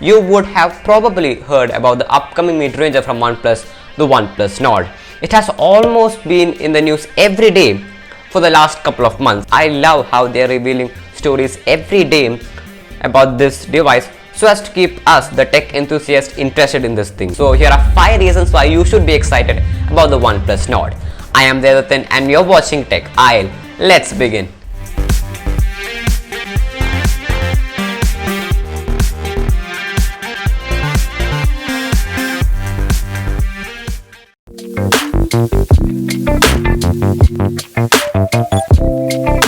you would have probably heard about the upcoming mid-ranger from OnePlus, the OnePlus Nord. It has almost been in the news every day for the last couple of months. I love how they are revealing stories every day about this device so as to keep us, the tech enthusiasts, interested in this thing. So here are 5 reasons why you should be excited about the OnePlus Nord. I am Devathan and you're watching Tech Aisle. Let's begin.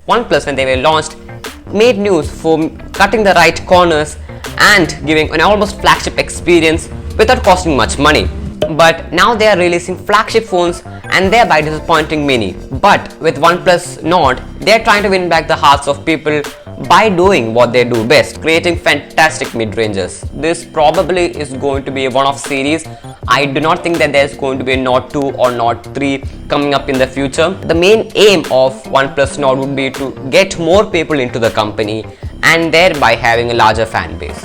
OnePlus, when they were launched, made news for cutting the right corners and giving an almost flagship experience without costing much money. But now they are releasing flagship phones and thereby disappointing many. But with OnePlus Nord, they are trying to win back the hearts of people by doing what they do best, creating fantastic mid-rangers. This probably is going to be a one-off series. I do not think that there's going to be a Nord 2 or Nord 3 coming up in the future. The main aim of OnePlus Nord would be to get more people into the company and thereby having a larger fan base.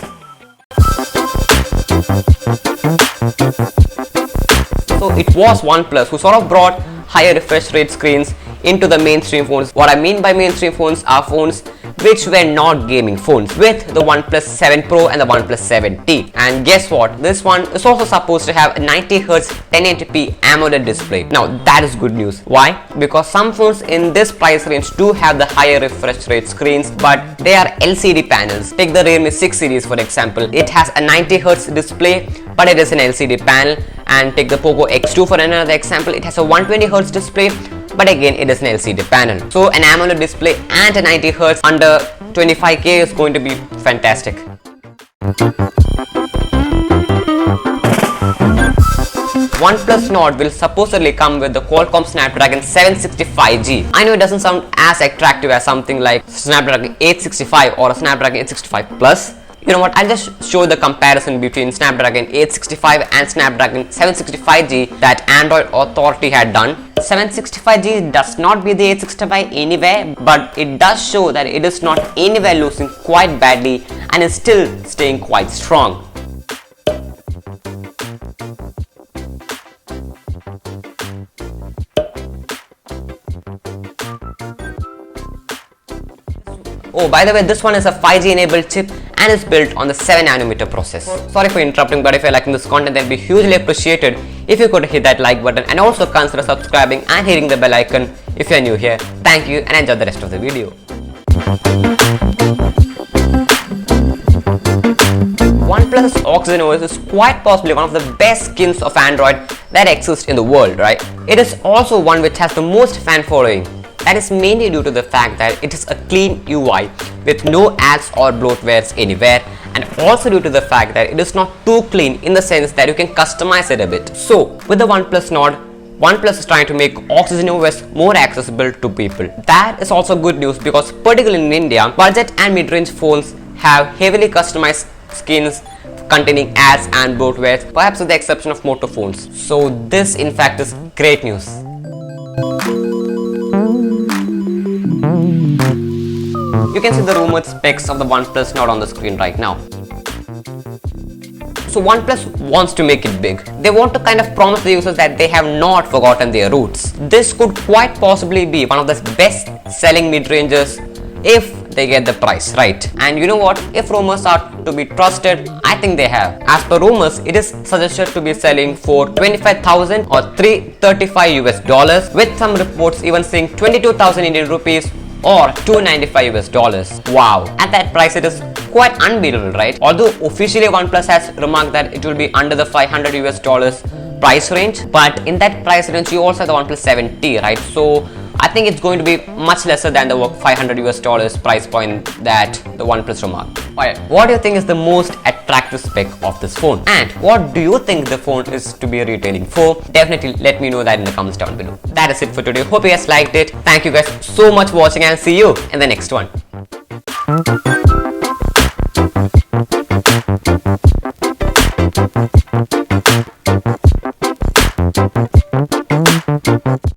So it was OnePlus who sort of brought higher refresh rate screens into the mainstream phones. What I mean by mainstream phones are phones which were not gaming phones, with the OnePlus 7 Pro and the OnePlus 7T. And guess what? This one is also supposed to have a 90Hz 1080p AMOLED display. Now that is good news. Why? Because some phones in this price range do have the higher refresh rate screens, but they are LCD panels. Take the Realme 6 series for example. It has a 90Hz display, but it is an LCD panel. And take the Poco X2 for another example. It has a 120Hz display, but again it is an LCD panel. So an AMOLED display and a 90Hz under 25k is going to be fantastic. OnePlus Nord will supposedly come with the Qualcomm Snapdragon 765G. I know it doesn't sound as attractive as something like Snapdragon 865 or a Snapdragon 865 Plus. You know what, I'll just show the comparison between Snapdragon 865 and Snapdragon 765G that Android Authority had done. 765G does not beat the 865 anywhere, but it does show that it is not anywhere losing quite badly and is still staying quite strong. Oh, by the way, this one is a 5G enabled chip and is built on the 7nm process. Sorry for interrupting, but if you're liking this content, then it would be hugely appreciated if you could hit that like button and also consider subscribing and hitting the bell icon if you're new here. Thank you and enjoy the rest of the video. OnePlus Oxygen OS is quite possibly one of the best skins of Android that exist in the world, right? It is also one which has the most fan following. That is mainly due to the fact that it is a clean UI with no ads or bloatwares anywhere, and also due to the fact that it is not too clean in the sense that you can customize it a bit. So with the OnePlus Nord, OnePlus is trying to make Oxygen OS more accessible to people. That is also good news because particularly in India, budget and mid-range phones have heavily customized skins containing ads and bloatwares, perhaps with the exception of Moto phones. So this in fact is great news. You can see the rumored specs of the OnePlus Nord on the screen right now. So OnePlus wants to make it big. They want to kind of promise the users that they have not forgotten their roots. This could quite possibly be one of the best selling mid-rangers if they get the price right. And you know what, if rumors are to be trusted, I think they have. As per rumors, it is suggested to be selling for 25,000 or $335 with some reports even saying 22,000 Indian rupees or $295. Wow, at that price it is quite unbeatable, right? Although officially OnePlus has remarked that it will be under the $500 price range, but in that price range you also have the OnePlus 7T, right? So I think it's going to be much lesser than the $500 price point that the OnePlus remarked. Alright, what do you think is the most attractive spec of this phone? And what do you think the phone is to be retailing for? Definitely let me know that in the comments down below. That is it for today. Hope you guys liked it. Thank you guys so much for watching and see you in the next one.